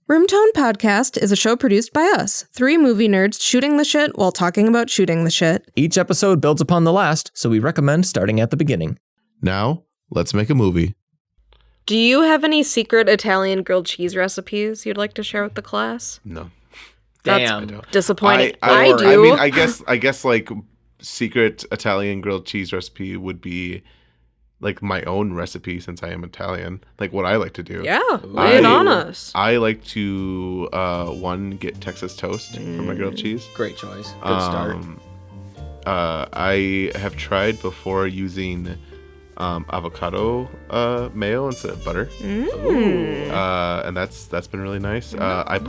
Roomtone Podcast is a show produced by us, three movie nerds shooting the shit while talking about shooting the shit. Each episode builds upon the last, so we recommend starting at the beginning. Now, let's make a movie. Do you have any secret Italian grilled cheese recipes you'd like to share with the class? No. Damn. That's disappointing. I do. I mean, I guess like secret Italian grilled cheese recipe would be like my own recipe since I am Italian. Like what I like to do. Yeah, lay it on us. I like to get Texas toast for my grilled cheese. Great choice. Good start. I have tried before using avocado mayo instead of butter. And that's been really nice. I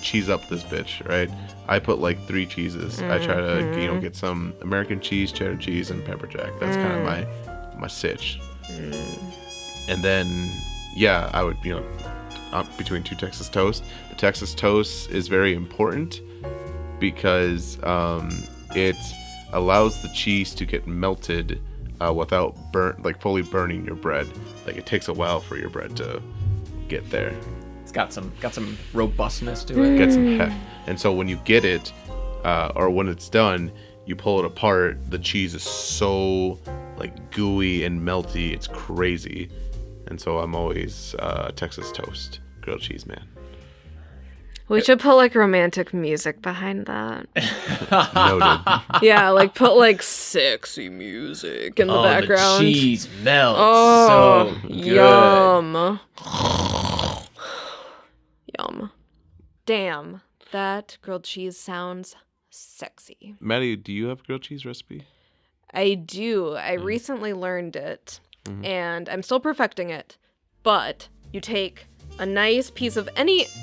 cheese up this bitch, right? I put like 3 cheeses. I try to get some American cheese, cheddar cheese, and pepper jack. That's kind of my sitch. And then I would between 2 Texas toast. The Texas toast is very important because it allows the cheese to get melted without fully burning your bread. Like it takes a while for your bread to get there. It's got some robustness to it. Get some heft. And so when you get it, or when it's done, you pull it apart. The cheese is so like gooey and melty. It's crazy. And so I'm always Texas toast grilled cheese man. We should put like romantic music behind that. Noted. Yeah, like put like sexy music in the background. The cheese melts. Oh, so good. Yum. Yum. Damn, that grilled cheese sounds sexy. Maddie, do you have a grilled cheese recipe? I do. I recently learned it, and I'm still perfecting it. But you take a nice piece of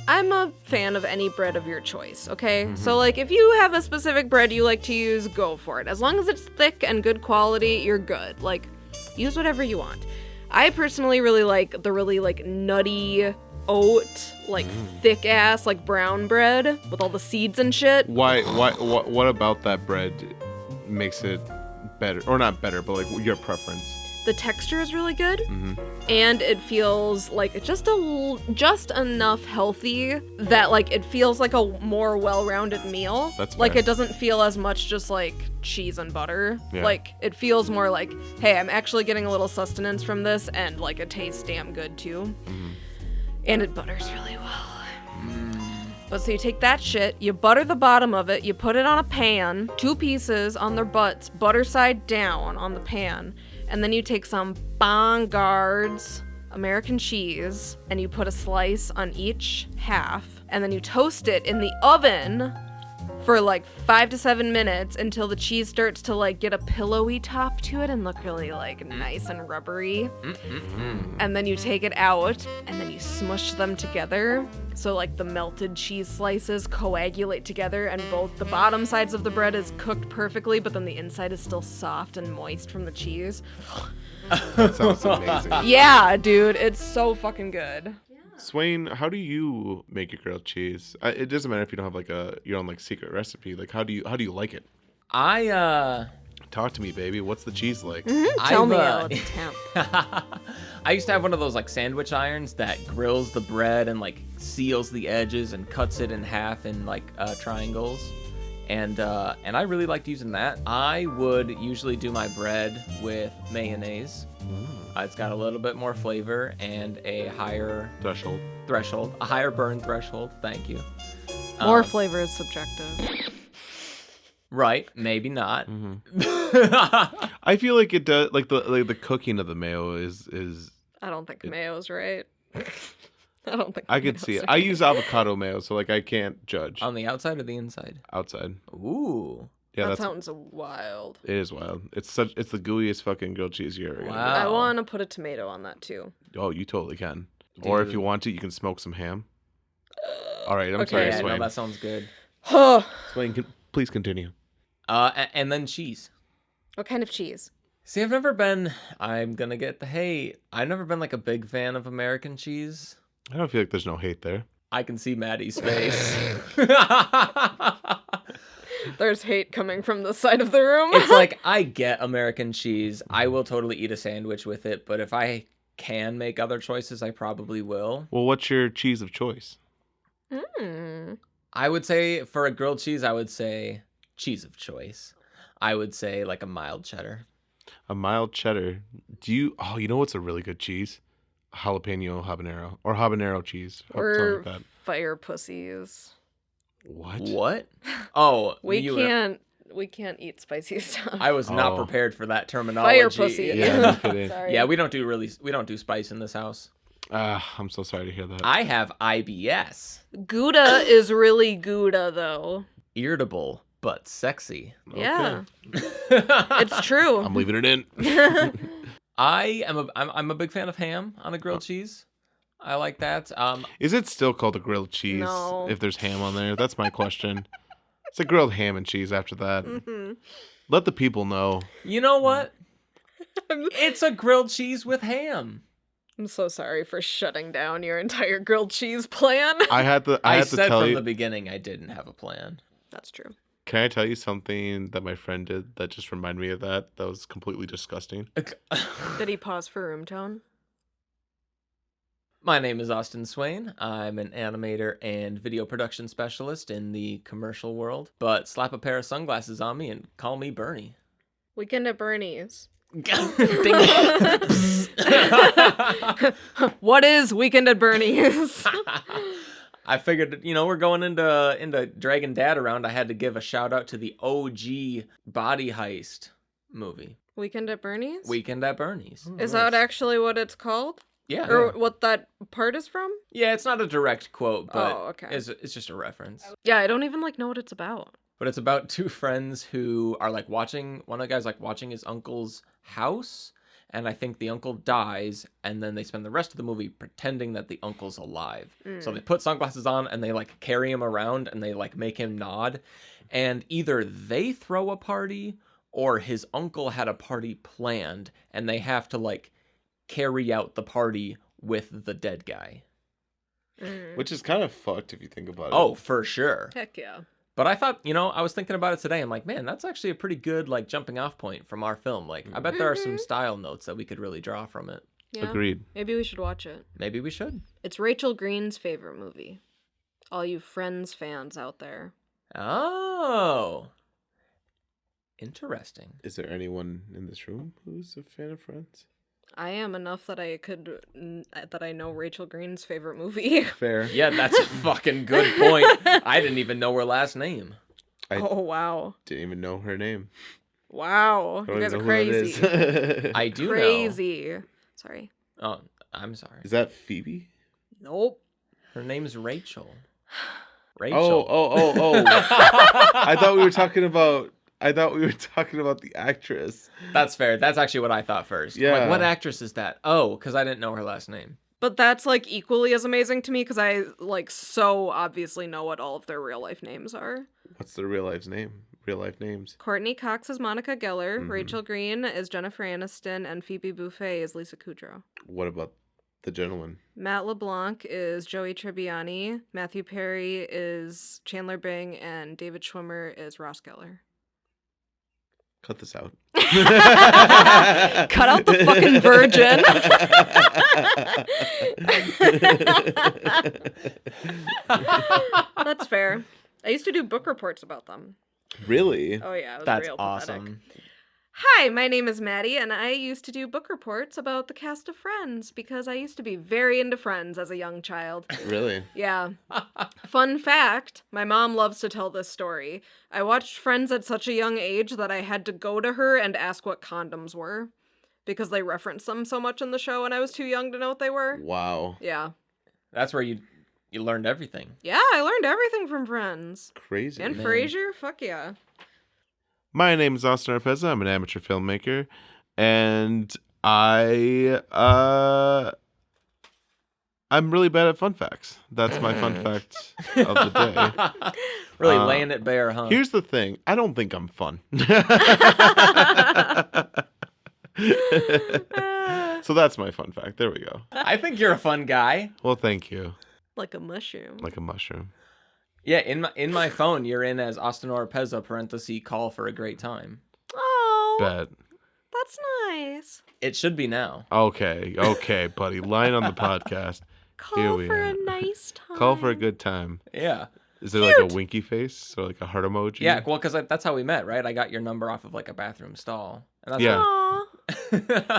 I'm a fan of any bread of your choice, okay? So, like, if you have a specific bread you like to use, go for it. As long as it's thick and good quality, you're good. Like, use whatever you want. I personally really like the really, like, nutty oat, like, thick-ass, like, brown bread with all the seeds and shit. What about that bread makes it better? Or not better, but, like, your preference? The texture is really good, and it feels like just enough healthy that like it feels like a more well-rounded meal. That's like fair. it doesn't feel as much just like cheese and butter. Yeah. Like it feels more like, hey, I'm actually getting a little sustenance from this, and like it tastes damn good too, and it butters really well. But so you take that shit, you butter the bottom of it, you put it on a pan, 2 pieces on their butts, butter side down on the pan. And then you take some Bongards American cheese and you put a slice on each half. And then you toast it in the oven for like 5 to 7 minutes until the cheese starts to like get a pillowy top to it and look really like nice and rubbery. And then you take it out and then you smush them together. So like the melted cheese slices coagulate together and both the bottom sides of the bread is cooked perfectly, but then the inside is still soft and moist from the cheese. That sounds amazing. Yeah, dude, it's so fucking good. Swain, how do you make your grilled cheese? It doesn't matter if you don't have like your own like secret recipe. Like how do you like it? Talk to me, baby. What's the cheese like? Tell me how it's temp. I used to have one of those like sandwich irons that grills the bread and like seals the edges and cuts it in half in like triangles. And I really liked using that. I would usually do my bread with mayonnaise. It's got a little bit more flavor and a higher threshold, a higher burn threshold. Thank you. More flavor is subjective. Right, maybe not. I feel like it does. Like the cooking of the mayo is. I don't think mayo's right. I don't think I could see it. I use avocado mayo, so like I can't judge. On the outside or the inside? Outside. Ooh. Yeah, that sounds wild. It is wild. It's the gooeyest fucking grilled cheese you ever get. Wow. I want to put a tomato on that too. Oh, you totally can. Dude. Or if you want to, you can smoke some ham. All right, I'm Okay. sorry, Yeah, Swain. no, that sounds good. Swain, please continue. And then cheese. What kind of cheese? See, I've never been like a big fan of American cheese. I don't feel like there's no hate there. I can see Maddie's face. There's hate coming from the side of the room. It's like, I get American cheese. I will totally eat a sandwich with it, but if I can make other choices, I probably will. Well, what's your cheese of choice? I would say for a grilled cheese, I would say cheese of choice. I would say like a mild cheddar. A mild cheddar. You know what's a really good cheese? Jalapeno habanero or habanero cheese. Something Or like that. fire pussies. What? Oh, We can't eat spicy stuff. I was not Oh. prepared for that terminology. Fire pussy. Yeah, no kidding. Sorry. Yeah, we don't do spice in this house. I'm so sorry to hear that. I have IBS. Gouda is really Gouda though. Irritable but sexy. Yeah. It's true. I'm leaving it in. I'm a big fan of ham on a grilled cheese. I like that. Is it still called a grilled cheese No. if there's ham on there? That's my question. It's a grilled ham and cheese after that. Mm-hmm. Let the people know. You know what? It's a grilled cheese with ham. I'm so sorry for shutting down your entire grilled cheese plan. I had to said tell from you. the beginning I didn't have a plan. That's true. Can I tell you something that my friend did that just reminded me of that? That was completely disgusting. Did he pause for room tone? My name is Austin Swain. I'm an animator and video production specialist in the commercial world. But slap a pair of sunglasses on me and call me Bernie. Weekend at Bernie's. Ding. What is Weekend at Bernie's? I figured, we're going into Dragon Dad around. I had to give a shout out to the OG body heist movie, Weekend at Bernie's? Weekend at Bernie's. Is that actually what it's called? Yeah. Or what that part is from? Yeah, it's not a direct quote, but Oh, okay. it's just a reference. Yeah, I don't even know what it's about. But it's about two friends who are watching, one of the guys watching his uncle's house, and I think the uncle dies, and then they spend the rest of the movie pretending that the uncle's alive. So they put sunglasses on and they carry him around and they make him nod, and either they throw a party or his uncle had a party planned and they have to carry out the party with the dead guy. Which is kind of fucked if you think about it. Oh, for sure. Heck yeah. But I thought, I was thinking about it today. I'm like, man, that's actually a pretty good jumping off point from our film. I bet there are some style notes that we could really draw from it. Yeah. Agreed. Maybe we should watch it. Maybe we should. It's Rachel Green's favorite movie. All you Friends fans out there. Oh. Interesting. Is there anyone in this room who's a fan of Friends? I am enough that I know Rachel Green's favorite movie. Fair. Yeah, that's a fucking good point. I didn't even know her last name. Oh, wow. Didn't even know her name. Wow. I don't You guys even are know who that crazy. is. I do Crazy. Sorry. know. Oh, I'm sorry. Is that Phoebe? Nope. Her name's Rachel. Oh, Rachel. oh. I thought we were talking about the actress. That's fair. That's actually what I thought first. Yeah. What actress is that? Oh, because I didn't know her last name. But that's equally as amazing to me because I so obviously know what all of their real life names are. What's their real life name? Real life names. Courtney Cox is Monica Geller, Rachel Green is Jennifer Aniston, and Phoebe Buffay is Lisa Kudrow. What about the gentleman? Matt LeBlanc is Joey Tribbiani, Matthew Perry is Chandler Bing, and David Schwimmer is Ross Geller. Cut this out. Cut out the fucking virgin. That's fair. I used to do book reports about them. Really? Oh yeah, it was That's real awesome. pathetic. Hi, my name is Maddie, and I used to do book reports about the cast of Friends because I used to be very into Friends as a young child. Really? Yeah. Fun fact, my mom loves to tell this story. I watched Friends at such a young age that I had to go to her and ask what condoms were because they referenced them so much in the show and I was too young to know what they were. Wow. Yeah. That's where you learned everything. Yeah, I learned everything from Friends. Crazy. And Man. Frasier, fuck yeah. My name is Austin Arpeza. I'm an amateur filmmaker, and I'm really bad at fun facts. That's my fun fact of the day. Really laying it bare, huh? Here's the thing. I don't think I'm fun. So that's my fun fact. There we go. I think you're a fun guy. Well, thank you. Like a mushroom. Like a mushroom. Yeah, in my phone, you're in as Austin Orpeza, parenthesis, call for a great time. Oh, Bet. that's nice. It should be now. Okay, buddy. Line on the podcast. Call we for are. a nice time. Call for a good time. Yeah. Is it like a winky face or like a heart emoji? Yeah, well, because that's how we met, right? I got your number off of like a bathroom stall. And that's Yeah. Aw.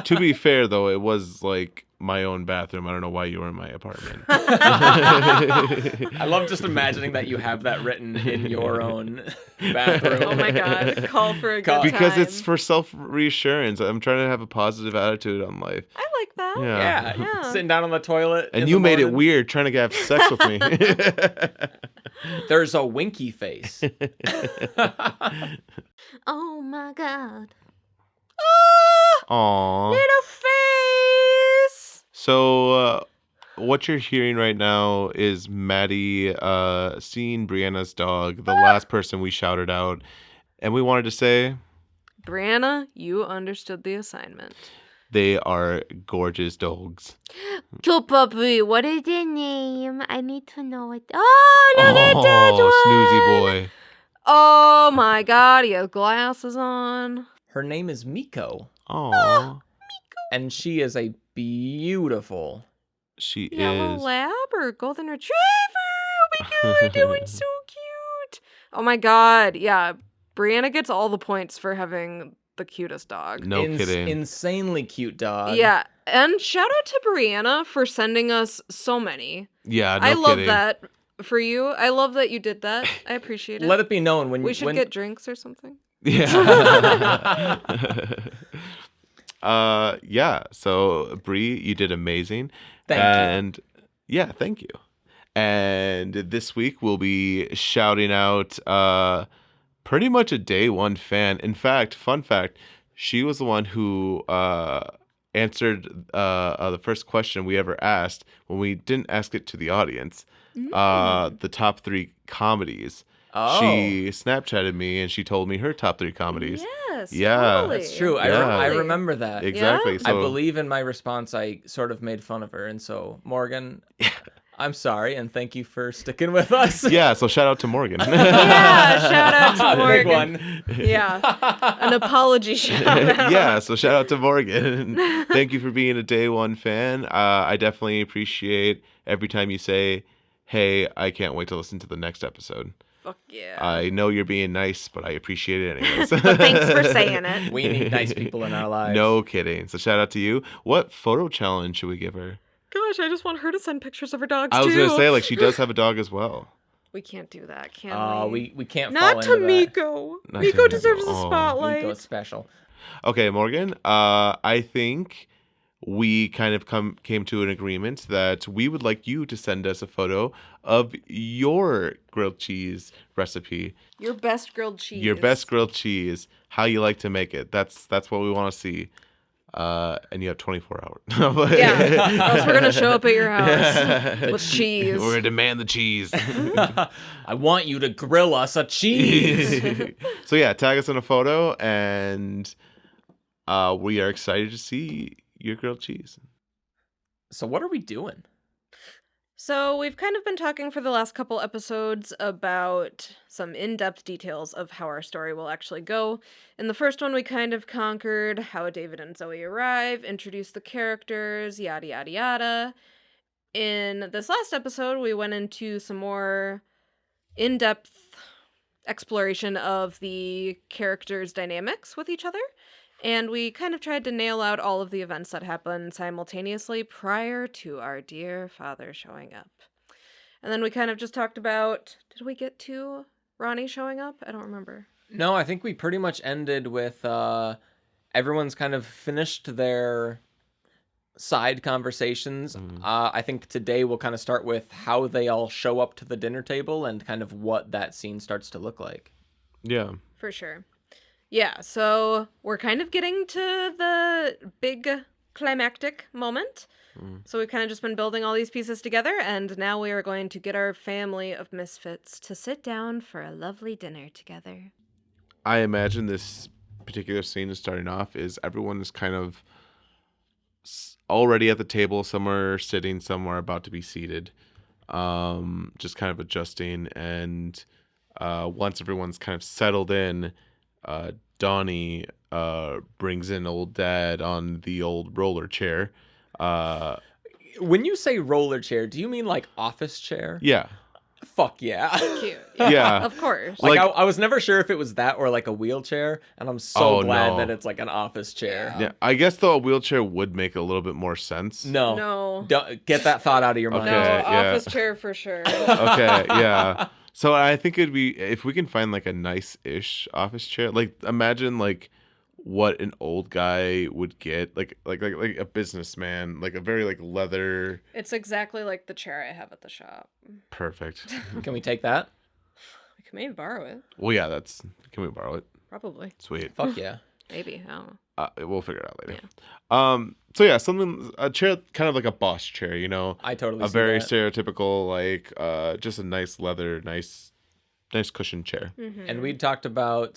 To be fair, though, it was like my own bathroom. I don't know why you were in my apartment. I love just imagining that you have that written in your own bathroom. Oh my god. Call for a good time. Because it's for self-reassurance. I'm trying to have a positive attitude on life. I like that. Yeah. Yeah, sitting down on the toilet. And in you the made it morning. weird trying to have sex with me. There's a winky face. Oh my god. Aww. Little face. So, what you're hearing right now is Maddie seeing Brianna's dog, the last person we shouted out. And we wanted to say Brianna, you understood the assignment. they are gorgeous dogs. Cute puppy, what is their name? I need to know it. Oh, look at that one. Snoozy boy. Oh my god, he has glasses on. Her name is Miko, Aww. and she is a beautiful. She Yellow is. lab or golden retriever? Oh my god, that one's so cute. Oh my god, yeah. Brianna gets all the points for having the cutest dog. No kidding. Insanely cute dog. Yeah, and shout out to Brianna for sending us so many. Yeah, no I love kidding. that for you. I love that you did that. I appreciate it. Let it be known when we should when, get drinks or something. Yeah. Yeah. So Bree, you did amazing. Thank you. And yeah, thank you. And this week we'll be shouting out pretty much a day one fan. In fact, fun fact, she was the one who answered the first question we ever asked when we didn't ask it to the audience. The top 3 comedies. Oh, She Snapchatted me and she told me her top 3 comedies. Yes. Yeah. totally. that's true. Yeah. I remember that. Exactly. Yeah? So, I believe in my response, I sort of made fun of her, and so Morgan, I'm sorry, and thank you for sticking with us. Yeah, so shout out to Morgan. Yeah, shout out to Big Morgan. one. Yeah, an apology shout out. Yeah, so shout out to Morgan. Thank you for being a day one fan. I definitely appreciate every time you say, hey, I can't wait to listen to the next episode. Fuck yeah. I know you're being nice, but I appreciate it anyways. But thanks for saying it. We need nice people in our lives. No kidding. So shout out to you. What photo challenge should we give her? Gosh, I just want her to send pictures of her dogs I was too. going to say, like, she does have a dog as well. We can't do that, can we? We can't fall Not to into that. Miko. Not to Miko Miko. deserves a Oh. spotlight. Miko's special. Okay, Morgan. I think we kind of came to an agreement that we would like you to send us a photo of your grilled cheese recipe. Your best grilled cheese. Your best grilled cheese. How you like to make it. That's what we want to see. And you have 24 hours. Yeah, or else we're gonna show up at your house with cheese. We're gonna demand the cheese. I want you to grill us a cheese. So yeah, tag us in a photo, and we are excited to see your grilled cheese. So what are we doing? So we've kind of been talking for the last couple episodes about some in-depth details of how our story will actually go. In the first one, we kind of conquered how David and Zoe arrive, introduced the characters, yada yada yada. In this last episode, we went into some more in-depth exploration of the characters' dynamics with each other. And we kind of tried to nail out all of the events that happened simultaneously prior to our dear father showing up. And then we kind of just talked about, did we get to Ronnie showing up? I don't remember. No, I think we pretty much ended with everyone's kind of finished their side conversations. I think today we'll kind of start with how they all show up to the dinner table and kind of what that scene starts to look like. Yeah. For sure. Yeah, so we're kind of getting to the big climactic moment. So we've kind of just been building all these pieces together, and now we are going to get our family of misfits to sit down for a lovely dinner together. I imagine this particular scene is starting off is everyone is kind of already at the table, somewhere sitting, somewhere about to be seated, just kind of adjusting. And once everyone's kind of settled in, Donnie brings in old dad on the old roller chair. When you say roller chair, do you mean like office chair? Yeah. Fuck yeah. Cute. Yeah. Of course. Like, Like- I was never sure if it was that or like a wheelchair, and I'm so Oh, glad no. that it's like an office chair. Yeah. I guess though a wheelchair would make a little bit more sense. No. No. Don't get that thought out of your mind. No, Okay, yeah. office chair for sure. Okay, yeah. So I think it'd be if we can find like a nice-ish office chair. Like imagine like what an old guy would get, like a businessman, like a very like leather. It's exactly like the chair I have at the shop. Perfect. Can we take that? We can maybe borrow it. Well, yeah, that's. Can we borrow it? Probably. Sweet. Fuck yeah. Maybe. I don't know. We'll figure it out later. So yeah, a chair, kind of like a boss chair, you know, I totally a see very that. stereotypical, like just a nice leather, nice cushion chair. And we talked about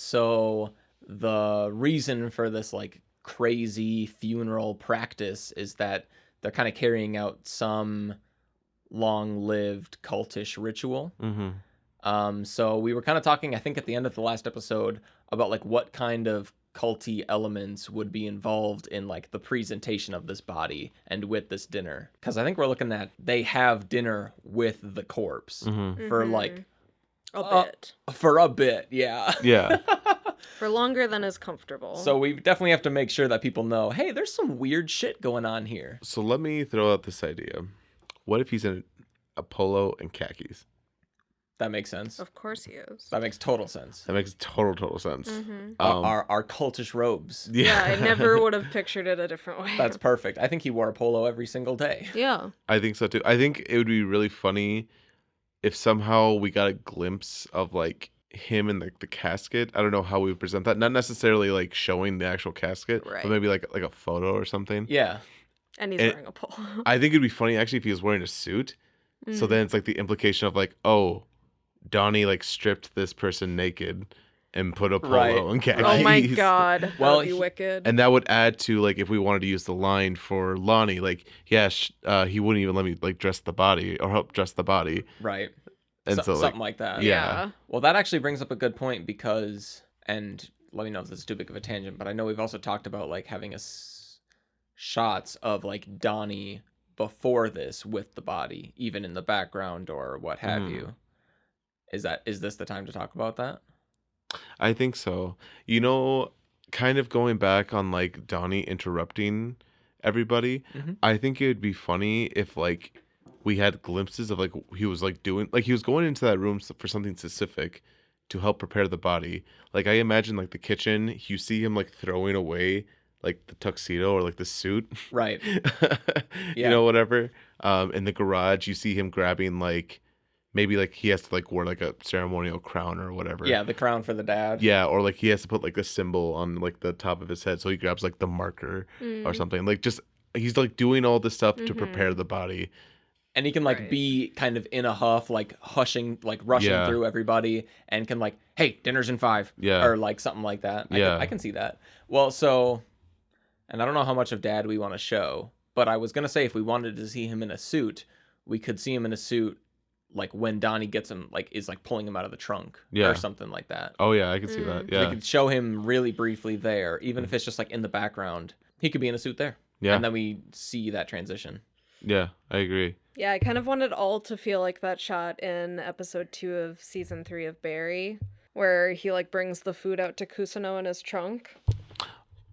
the reason for this like crazy funeral practice is that they're kind of carrying out some long-lived cultish ritual. Mm-hmm. So we were kind of talking, I think, at the end of the last episode about like what kind of culty elements would be involved in like the presentation of this body and with this dinner. Because I think we're looking at they have dinner with the corpse Mm-hmm. for like A bit. for a bit, yeah. Yeah. For longer than is comfortable. So we definitely have to make sure that people know, hey, there's some weird shit going on here. So let me throw out this idea. What if he's in a polo and khakis? That makes sense. Of course he is. That makes total sense. That makes total sense. Mm-hmm. Our cultish robes. Yeah, I never would have pictured it a different way. That's perfect. I think he wore a polo every single day. Yeah. I think so too. I think it would be really funny if somehow we got a glimpse of like him in the casket. I don't know how we would present that. Not necessarily like showing the actual casket, Right. but maybe like a photo or something. Yeah. And he's And- wearing a polo. I think it'd be funny actually if he was wearing a suit. So then it's like the implication of like, oh, Donnie like stripped this person naked and put a polo Right. and khakis. Oh my god. Well, That would be he- wicked. And that would add to like if we wanted to use the line for Lonnie, like, yeah, he wouldn't even let me like dress the body or help dress the body. Right. And so, like, something like that. yeah. Well, that actually brings up a good point because, and let me know if this is too big of a tangent, but I know we've also talked about like having shots of like Donnie before this with the body, even in the background or what have you. Is this the time to talk about that? I think so. You know, kind of going back on like Donnie interrupting everybody, I think it would be funny if like we had glimpses of like he was like doing like he was going into that room for something specific to help prepare the body. Like I imagine like the kitchen, you see him like throwing away like the tuxedo or like the suit. Right. You know, whatever. In the garage, you see him grabbing like maybe like he has to like wear like a ceremonial crown or whatever. Yeah, the crown for the dad. Yeah, or like he has to put like a symbol on like the top of his head, so he grabs like the marker or something. Like just he's like doing all this stuff to prepare the body. And he can like Right. be kind of in a huff, like hushing, like rushing Yeah. through everybody, and can like, hey, dinner's in 5. Yeah. Or like something like that. Yeah. I can see that. Well, so, and I don't know how much of Dad we want to show, but I was gonna say if we wanted to see him in a suit, we could see him in a suit, like when Donnie gets him, like is like pulling him out of the trunk, Yeah. or something like that. Oh yeah, I can see that. We Yeah, could show him really briefly there, even if it's just like in the background. He could be in a suit there. yeah, And then we see that transition. yeah. I agree. Yeah, I kind of wanted all to feel like that shot in episode 2 of season 3 of Barry, where he like brings the food out to Kusano in his trunk.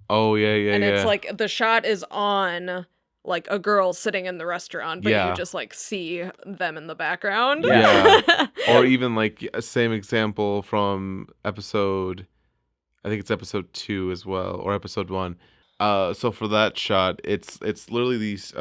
Oh yeah, yeah, And yeah. it's like the shot is on like a girl sitting in the restaurant, but Yeah. you just like see them in the background. Yeah. Or even like a same example from episode, I think it's episode 2 as well, or episode 1. So for that shot, it's literally these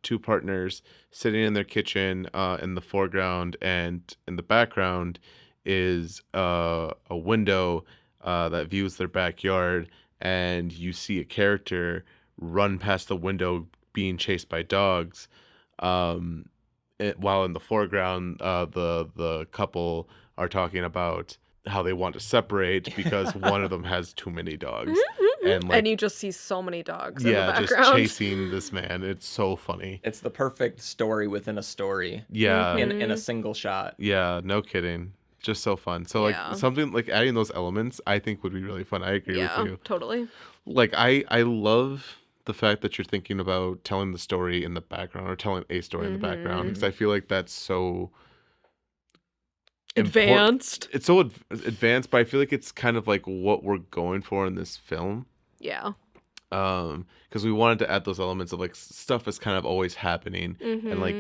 2 partners sitting in their kitchen in the foreground, and in the background is a window that views their backyard, and you see a character run past the window being chased by dogs. While in the foreground, the couple are talking about how they want to separate because one of them has too many dogs, and like And you just see so many dogs in the yeah, just background. chasing this man. It's so funny. It's the perfect story within a story Yeah, in a single shot. yeah, no kidding. Just so fun. So like Yeah. something like adding those elements, I think would be really fun. I agree Yeah, with you. totally. Like I love the fact that you're thinking about telling the story in the background or telling a story in the background, because I feel like that's so advanced. It's so advanced, but I feel like it's kind of like what we're going for in this film. Yeah. Because we wanted to add those elements of like stuff is kind of always happening, and like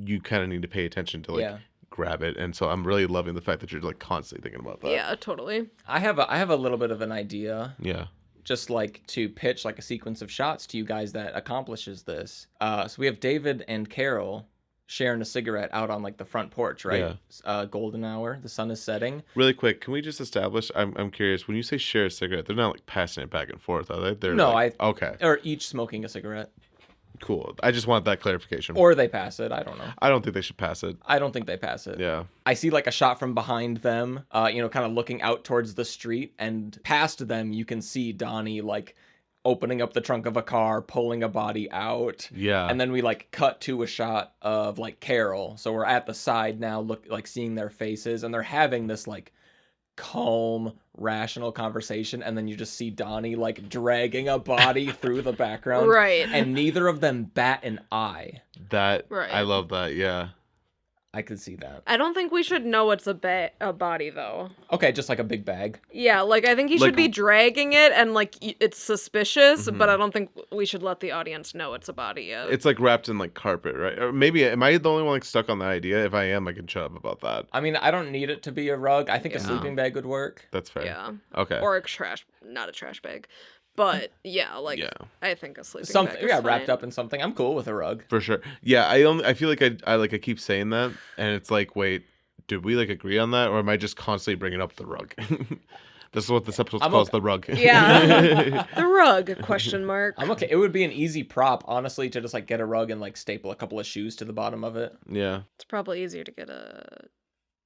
you kind of need to pay attention to like grab it. And so I'm really loving the fact that you're like constantly thinking about that. Yeah, totally. I have a little bit of an idea. Yeah. Just like to pitch like a sequence of shots to you guys that accomplishes this. So we have David and Carol sharing a cigarette out on like the front porch, right? Yeah. Golden hour, the sun is setting. Really quick, can we just establish? I'm curious. When you say share a cigarette, they're not like passing it back and forth, are they? They're no, like, okay. Or each smoking a cigarette. Cool. I just want that clarification. Or they pass it. I don't know. I don't think they should pass it. I don't think they pass it. Yeah. I see like a shot from behind them, kind of looking out towards the street, and past them you can see Donnie like opening up the trunk of a car, pulling a body out. Yeah. And then we like cut to a shot of like Carol. So we're at the side now, seeing their faces, and they're having this like calm, rational conversation, and then you just see Donnie like dragging a body through the background. Right. And neither of them bat an eye. I love that, yeah. I could see that. I don't think we should know it's a body, though. Okay, just like a big bag. Yeah, like, I think he should be dragging it, and, like, it's suspicious, but I don't think we should let the audience know it's a body yet. It's, like, wrapped in, like, carpet, right? Or maybe, am I the only one, like, stuck on the idea? If I am, I can shut up about that. I mean, I don't need it to be a rug. I think a sleeping bag would work. That's fair. Yeah. Okay. Or not a trash bag. But, I think a sleeping bag is wrapped fine. up in something. I'm cool with a rug. For sure. Yeah, I feel like I keep saying that, and it's like, wait, did we, like, agree on that? Or am I just constantly bringing up the rug? This is what this episode's called, the rug. Yeah. The rug, question mark. I'm okay. It would be an easy prop, honestly, to just, like, get a rug and, like, staple a couple of shoes to the bottom of it. Yeah. It's probably easier to get a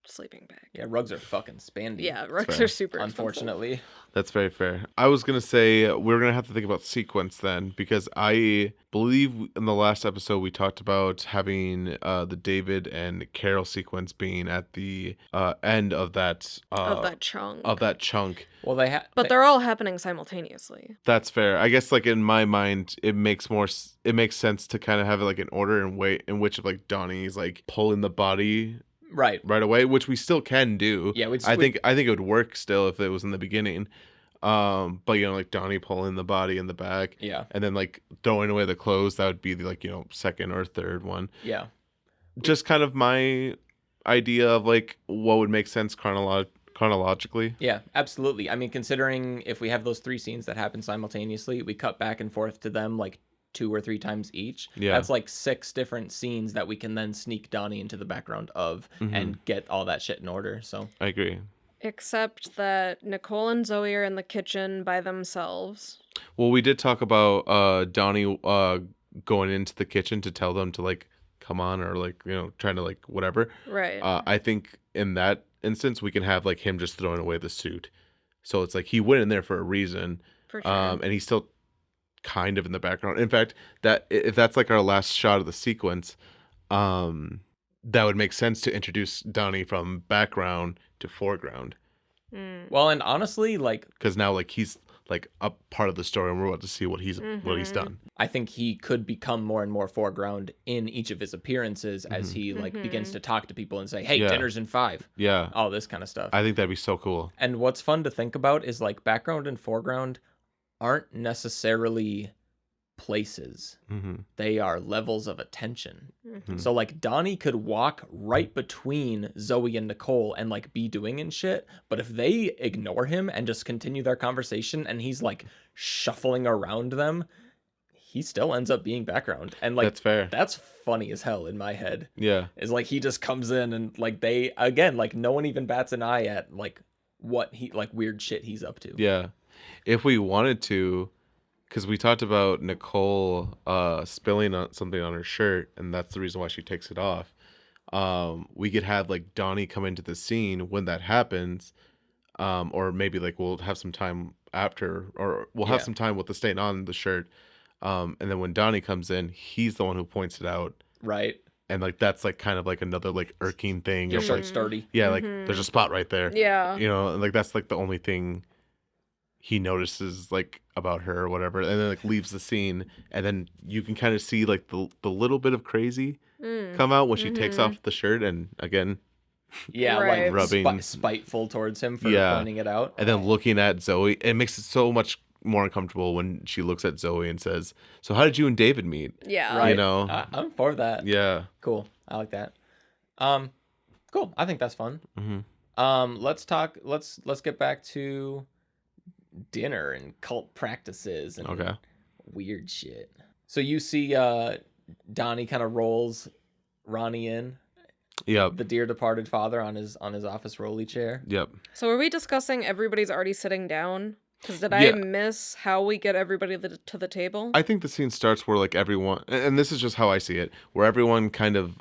sleeping bag. Yeah, rugs are fucking spandy. Yeah, rugs are super unfortunately. expensive. That's very fair. I was going to say we're going to have to think about sequence then, because I believe in the last episode we talked about having the David and Carol sequence being at the end of that chunk. Well, but they're all happening simultaneously. That's fair. I guess like in my mind it makes sense to kind of have it like an order and way in which like Donnie's like pulling the body right away, which we still can do. Yeah, I think it would work still if it was in the beginning. But like Donnie pulling the body in the back, and then like throwing away the clothes, that would be the, like, second or third one. Yeah, just kind of my idea of like what would make sense chronologically. Yeah, absolutely. I mean, considering if we have those 3 scenes that happen simultaneously, we cut back and forth to them like 2 or 3 times each. Yeah, that's like 6 different scenes that we can then sneak Donnie into the background of and get all that shit in order. So I agree. Except that Nicole and Zoe are in the kitchen by themselves. Well, we did talk about Donnie going into the kitchen to tell them to like come on, or like trying to like whatever. Right. I think in that instance we can have like him just throwing away the suit, so it's like he went in there for a reason. For sure. And he's still kind of in the background. In fact, that if that's like our last shot of the sequence, that would make sense to introduce Donnie from background to foreground. Well, and honestly, like, because now like he's like a part of the story, and we're about to see what he's done. I think he could become more and more foreground in each of his appearances as he like begins to talk to people and say, "Hey, dinner's in 5." Yeah, all this kind of stuff. I think that'd be so cool. And what's fun to think about is like background and foreground aren't necessarily places. They are levels of attention. So like Donnie could walk right between Zoe and Nicole and like be doing and shit, but if they ignore him and just continue their conversation and he's like shuffling around them, he still ends up being background. And like that's fair. That's funny as hell in my head. Yeah, is like he just comes in and like they again like no one even bats an eye at like what he like weird shit he's up to. Yeah, if we wanted to, because we talked about Nicole spilling something on her shirt, and that's the reason why she takes it off. We could have like Donnie come into the scene when that happens, or maybe like we'll have some time after, or we'll have some time with the stain on the shirt, and then when Donnie comes in, he's the one who points it out. Right. And like that's like kind of like another like irking thing. Your shirt's like, dirty. Yeah, like there's a spot right there. Yeah. And like that's like the only thing he notices like about her or whatever, and then like leaves the scene, and then you can kind of see like the little bit of crazy come out when she takes off the shirt, and again, Yeah, Right. like Rubbing- spiteful towards him for Yeah. pointing it out. and then looking at Zoe. It makes it so much more uncomfortable when she looks at Zoe and says, "So how did you and David meet?" Yeah. Right. You know? I'm for that. Yeah. Cool. I like that. Cool. I think that's fun. Mm-hmm. Let's get back to dinner and cult practices and Okay. weird shit. So you see Donnie kind of rolls Ronnie in, Yep. the dear departed father on his office rolly chair. Yep. So are we discussing everybody's already sitting down? Because did Yeah. I miss how we get everybody to the table? I think the scene starts where like everyone, and this is just how I see it, where everyone kind of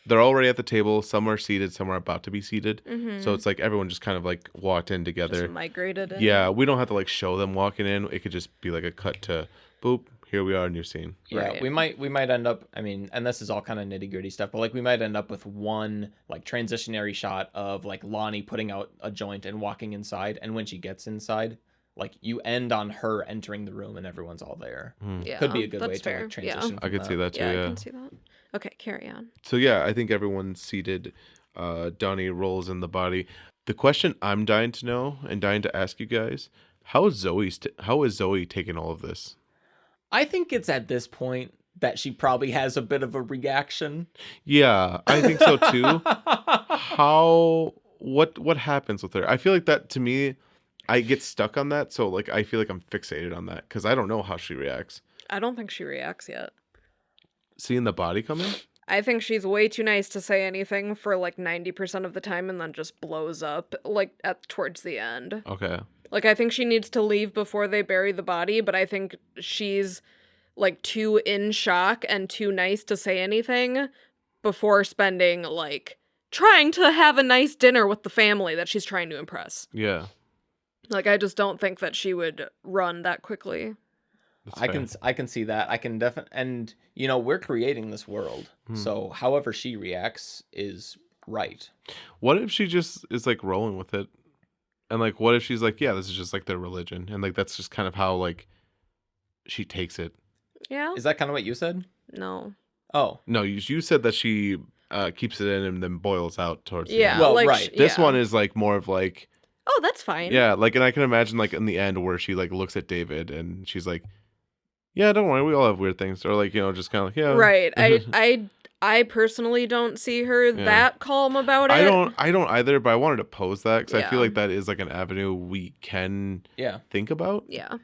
they're already at the table. Some are seated, some are about to be seated. So it's like everyone just kind of like walked in together. Just migrated in. Yeah, we don't have to like show them walking in. It could just be like a cut to boop. Here we are, new scene. Yeah, Right. we might end up. I mean, and this is all kind of nitty gritty stuff, but like we might end up with one like transitionary shot of like Lonnie putting out a joint and walking inside, and when she gets inside, like you end on her entering the room and everyone's all there. Yeah, Could be a good way that's to fair. like transition. Yeah. I could see that too. Yeah, I Yeah. can see that. Okay, carry on. So yeah, I think everyone's seated. Donnie rolls in the body. The question I'm dying to know and dying to ask you guys: how is Zoe taking all of this? I think it's at this point that she probably has a bit of a reaction. Yeah, I think so too. What happens with her? I feel like that to me, I get stuck on that. So like I feel like I'm fixated on that because I don't know how she reacts. I don't think she reacts yet. Seeing the body come in? I think she's way too nice to say anything for like 90% of the time and then just blows up like towards the end. Okay. Like I think she needs to leave before they bury the body, but I think she's like too in shock and too nice to say anything before spending like trying to have a nice dinner with the family that she's trying to impress. Yeah. Like I just don't think that she would run that quickly. That's I fair. can see that. I can definitely, and you know, we're creating this world. So however she reacts is right. What if she just is like rolling with it? And like what if she's like, yeah, this is just like their religion, and like that's just kind of how like she takes it. Yeah? Is that kind of what you said? No. Oh, No, you said that she keeps it in and then boils out towards the Yeah. end. Well, like, right. This yeah. one is like more of like, Oh, that's fine. yeah, like, and I can imagine like in the end where she like looks at David and she's like, yeah, don't worry, we all have weird things, or like, you know, just kind of like, yeah, Right. I personally don't see her that calm about it. I don't either, but I wanted to pose that because I feel Yeah. like that is like an avenue we can yeah. think about. Yeah.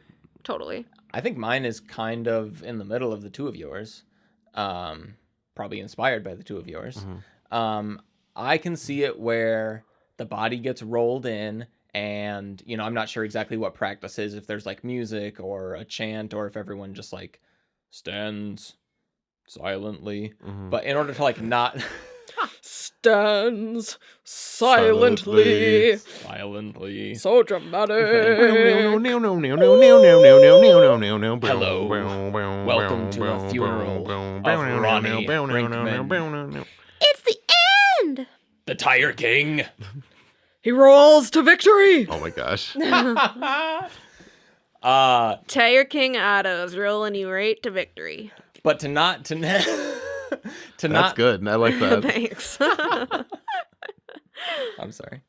Totally. I think mine is kind of in the middle of the two of yours. Probably inspired by the two of yours. I can see it where the body gets rolled in and, you know, I'm not sure exactly what practice is, if there's like music or a chant or if everyone just like stands silently. But in order to like not Stands silently. So dramatic. Hello. Welcome to the funeral of Ronnie Brinkman. It's the end. The Tire King. He rolls to victory. Oh my gosh. Tire King Otto's rolling you right to victory. But to not That's good. I like that. Thanks. I'm sorry.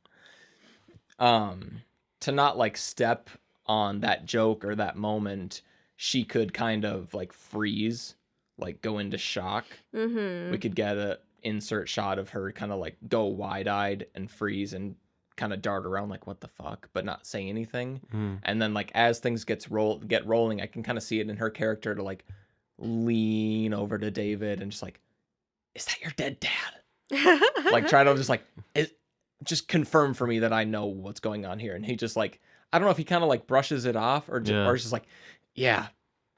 To not like step on that joke or that moment, she could kind of like freeze, like go into shock. We could get a insert shot of her kind of like go wide-eyed and freeze and kind of dart around like what the fuck, but not say anything. And then like as things get rolling, I can kind of see it in her character to like lean over to David and just like, is that your dead dad? Like try to just like just confirm for me that I know what's going on here. And he just like, I don't know if he kind of like brushes it off or just like, yeah,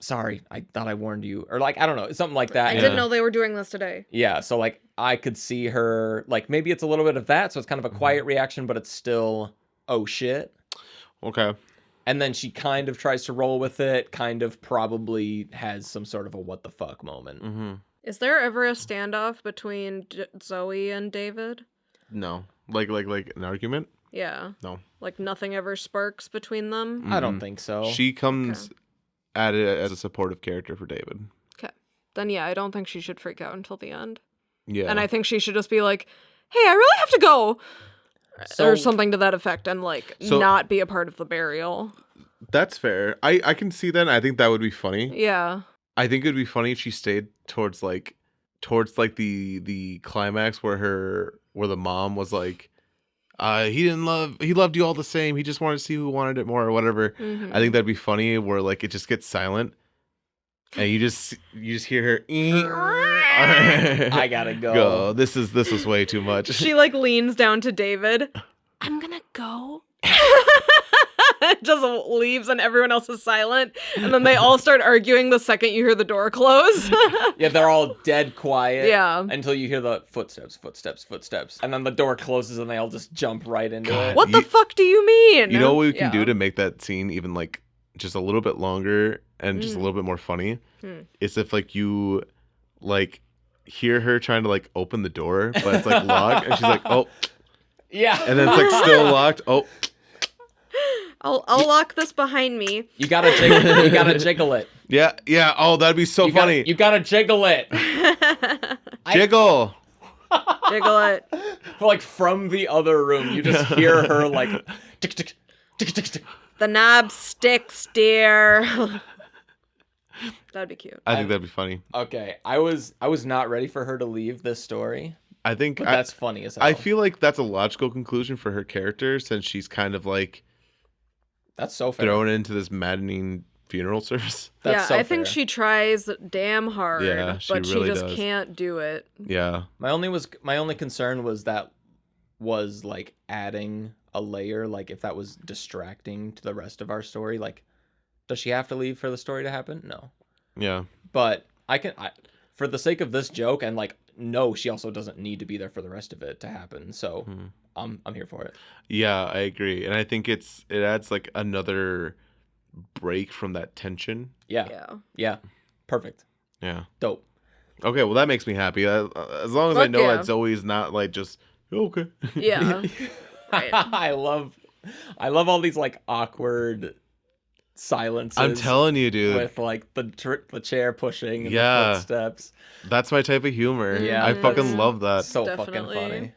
sorry, I thought I warned you, or like I don't know, something like that. I didn't know they were doing this today. Yeah, so like I could see her like maybe it's a little bit of that, so it's kind of a quiet reaction, but it's still oh shit. Okay. And then she kind of tries to roll with it, kind of probably has some sort of a what the fuck moment. Is there ever a standoff between Zoe and David? No. Like an argument? Yeah. No. Like nothing ever sparks between them. I don't think so. She comes at it as a supportive character for David. Okay. Then yeah, I don't think she should freak out until the end. Yeah. And I think she should just be like, "Hey, I really have to go," or something to that effect, and like not be a part of the burial. That's fair. I can see that. And I think that would be funny. Yeah. I think it would be funny if she stayed towards the climax where the mom was like, he loved you all the same. He just wanted to see who wanted it more or whatever. Mm-hmm. I think that'd be funny where like it just gets silent and you just hear her. I gotta go. This is way too much. She like leans down to David. I'm gonna go. Just leaves and everyone else is silent. And then they all start arguing the second you hear the door close. Yeah, they're all dead quiet. Yeah. Until you hear the footsteps. And then the door closes and they all just jump right into it. What the fuck do you mean? You know what we can do to make that scene even like just a little bit longer and just a little bit more funny? Is if like you like hear her trying to like open the door, but it's like locked and she's like, oh. Yeah. And then it's like still locked. Oh. I'll lock this behind me. You gotta jiggle it. Yeah. Oh, that'd be so funny. You gotta jiggle it. Jiggle. Jiggle it. Like from the other room, you just hear her like tick tick tick tick tick. The knob sticks, dear. That'd be cute. I think that'd be funny. Okay, I was not ready for her to leave this story. I think that's funny as hell. I feel like that's a logical conclusion for her character since she's kind of like that's so fair. Thrown into this maddening funeral service. That's so I think she tries damn hard, but she just can't do it. Yeah. My only concern was that was like adding a layer, like if that was distracting to the rest of our story. Like, does she have to leave for the story to happen? No. Yeah. But for the sake of this joke and like, no, she also doesn't need to be there for the rest of it to happen. So I'm here for it. Yeah, I agree. And I think it adds like another break from that tension. Yeah. Perfect. Yeah. Dope. Okay, well that makes me happy. As long as I know it's always not like just okay. Yeah. Right. I love all these like awkward silences. I'm telling you, dude. With like the chair pushing and the footsteps. That's my type of humor. Yeah. I fucking love that. So fucking funny.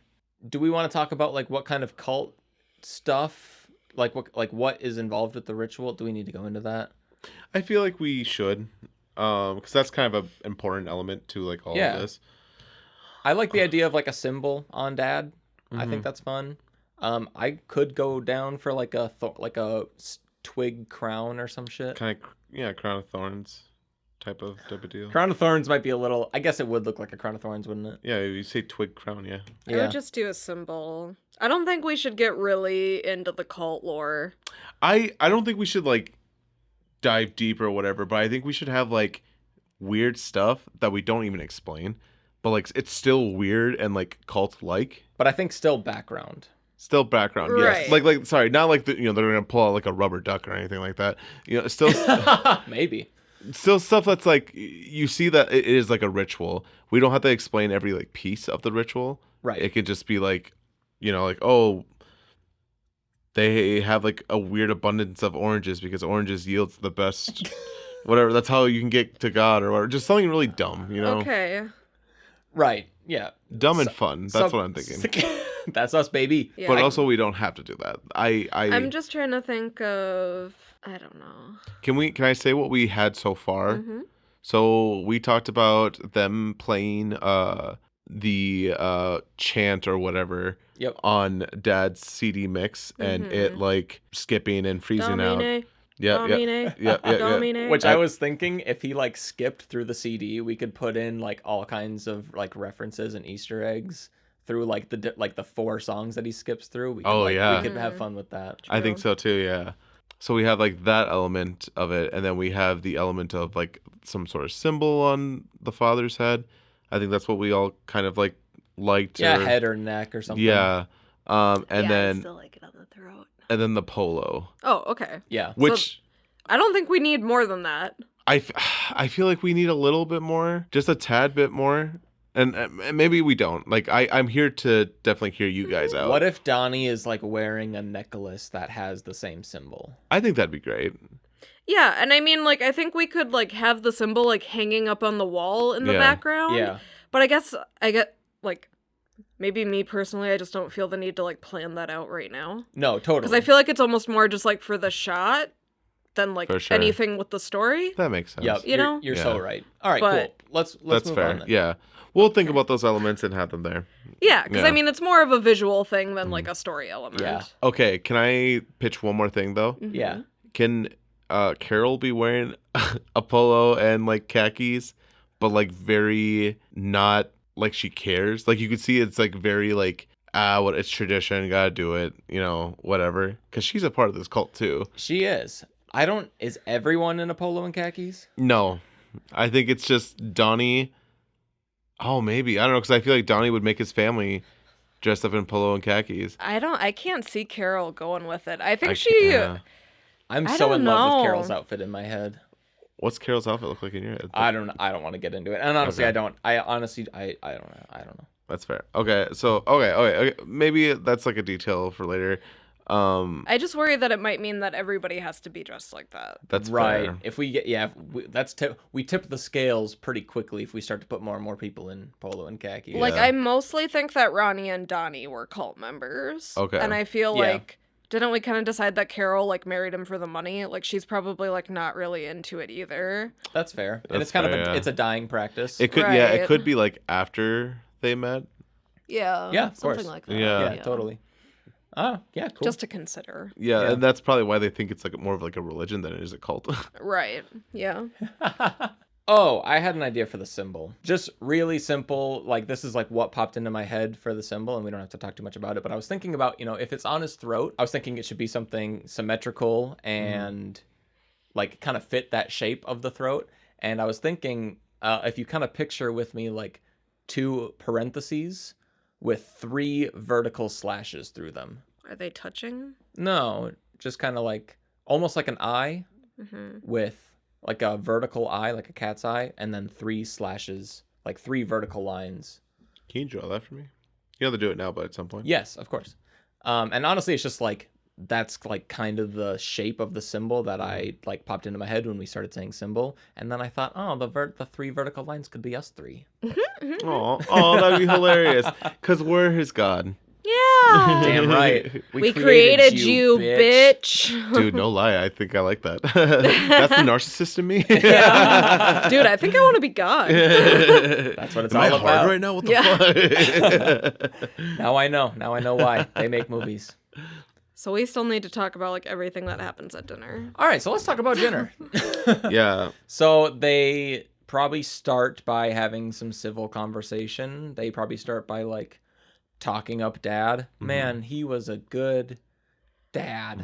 Do we want to talk about like what kind of cult stuff, like what is involved with the ritual? Do we need to go into that? I feel like we should, because that's kind of an important element to like all of this. I like the idea of like a symbol on Dad. I think that's fun. I could go down for like a twig crown or some shit. Kind of, crown of thorns type of deal. Crown of thorns might be a little. I guess it would look like a crown of thorns, wouldn't it? Yeah, you say twig crown, yeah. I would just do a symbol. I don't think we should get really into the cult lore. I don't think we should like dive deep or whatever, but I think we should have like weird stuff that we don't even explain, but like it's still weird and like cult like. But I think still background. Still background, yes. Like sorry, not like they're gonna pull out like a rubber duck or anything like that. Still maybe. Still stuff that's like you see that it is like a ritual. We don't have to explain every like piece of the ritual. Right. It could just be like, like, oh, they have like a weird abundance of oranges because oranges yields the best whatever. That's how you can get to God or whatever. Just something really dumb, Okay. Right. Yeah. Dumb and fun. That's what I'm thinking. That's us, baby. Yeah. But also we don't have to do that. I'm just trying to think of, I don't know. Can I say what we had so far? Mm-hmm. So we talked about them playing the chant or whatever on Dad's CD mix and it like skipping and freezing out. Yeah. Which I was thinking if he like skipped through the CD, we could put in like all kinds of like references and Easter eggs through like the 4 songs that he skips through. We could have fun with that. I think so too. Yeah. So we have like that element of it, and then we have the element of like some sort of symbol on the father's head. I think that's what we all kind of like liked. Yeah, head or neck or something. Yeah. And then I still like it on the throat. And then the polo. Oh, okay. Yeah. Which I don't think we need more than that. I feel like we need a little bit more, just a tad bit more. And maybe we don't. Like, I'm here to definitely hear you guys out. What if Donnie is like wearing a necklace that has the same symbol? I think that'd be great. Yeah, and I mean, like, I think we could, like, have the symbol, like, hanging up on the wall in the Yeah. background. Yeah. But I guess I get, like, maybe me personally, I just don't feel the need to, like, plan that out right now. No, totally. Because I feel like it's almost more just, like, for the shot than, like, For sure. anything with the story. That makes sense. Yep, You know? you're so Yeah. right. All right, But- cool. Let's That's move fair. on then. Yeah. We'll think about those elements and have them there. Yeah, because Yeah. I mean, it's more of a visual thing than, like, a story element. Yeah. Okay, can I pitch one more thing, though? Mhm. Yeah. Can Carol be wearing a polo and, like, khakis, but, like, very not, like, she cares? Like, you could see it's, like, very, like, what, it's tradition, gotta do it, you know, whatever. Because she's a part of this cult, too. She is. Is everyone in a polo and khakis? No. I think it's just Donnie. Oh, maybe. I don't know, because I feel like Donnie would make his family dressed up in polo and khakis. I can't see Carol going with it. I think I'm I so don't in love know. with Carol's outfit in my head. What's Carol's outfit look like in your head? I don't want to get into it. And honestly, Okay. I don't. I honestly, I don't know. I don't know. That's fair. Okay, so okay. Maybe that's like a detail for later. I just worry that it might mean that everybody has to be dressed like that. That's Right. fair. If we get we tip the scales pretty quickly if we start to put more and more people in polo and khaki. Yeah. Like, I mostly think that Ronnie and Donnie were cult members. Okay. And I feel Yeah. like, didn't we kind of decide that Carol, like, married him for the money? Like, she's probably, like, not really into it either. That's fair. And That's it's kind fair, of yeah. it's a dying practice. It could it Right. could be like after they met. Yeah. Yeah, of something course. like that. Yeah. Totally. Oh, yeah, cool. Just to consider. Yeah, Yeah. and that's probably why they think it's like more of like a religion than it is a cult. Right. Yeah. Oh, I had an idea for the symbol. Just really simple. Like, this is like what popped into my head for the symbol, and we don't have to talk too much about it. But I was thinking about, if it's on his throat, I was thinking it should be something symmetrical and like kind of fit that shape of the throat. And I was thinking, if you kind of picture with me like 2 parentheses with 3 vertical slashes through them. Are they touching? No, just kind of like almost like an eye Mm-hmm. with like a vertical eye, like a cat's eye, and then 3 slashes, like 3 vertical lines. Can you draw that for me? You don't have to do it now, but at some point. Yes, of course. And honestly, it's just like that's like kind of the shape of the symbol that I like popped into my head when we started saying symbol, and then I thought, oh, the 3 vertical lines could be us 3. Oh, that'd be hilarious. Cause we're his god, Yeah. Damn right. We created you, bitch. dude. No lie, I think I like that. That's the narcissist in me. Yeah. Dude, I think I want to be God. That's what it's Am I all hard about. right now? What the Yeah. fuck? Now I know why they make movies. So we still need to talk about, like, everything that happens at dinner. All right, so let's talk about dinner. Yeah. So they probably start by having some civil conversation. They probably start by like talking up dad. Man, he was a good dad.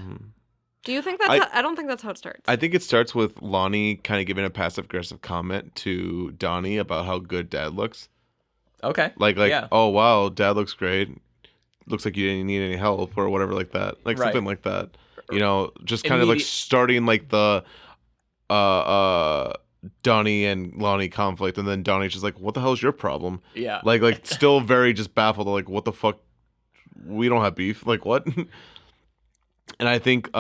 Do you think that's I don't think that's how it starts. I think it starts with Lonnie kind of giving a passive aggressive comment to Donnie about how good dad looks. Okay. Like, yeah. oh wow, dad looks great. Looks like you didn't need any help or whatever like that. Like Right. something like that. Just kind of like starting like the Donnie and Lonnie conflict, and then Donnie's just like, what the hell is your problem? Yeah. Like still very just baffled, like, what the fuck? We don't have beef. Like, what? And I think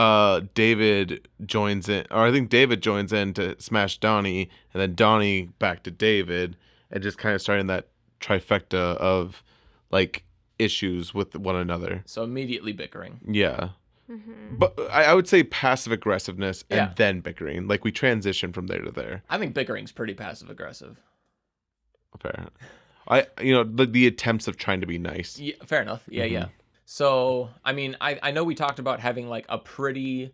David joins in, or I think David joins in to smash Donnie, and then Donnie back to David, and just kind of starting that trifecta of like issues with one another. So immediately bickering. Yeah. Mm-hmm. But I would say passive aggressiveness and Yeah. then bickering. Like we transition from there to there. I think bickering's pretty passive aggressive. Fair. The attempts of trying to be nice. Yeah, fair enough. Yeah, yeah. So, I mean, I know we talked about having like a pretty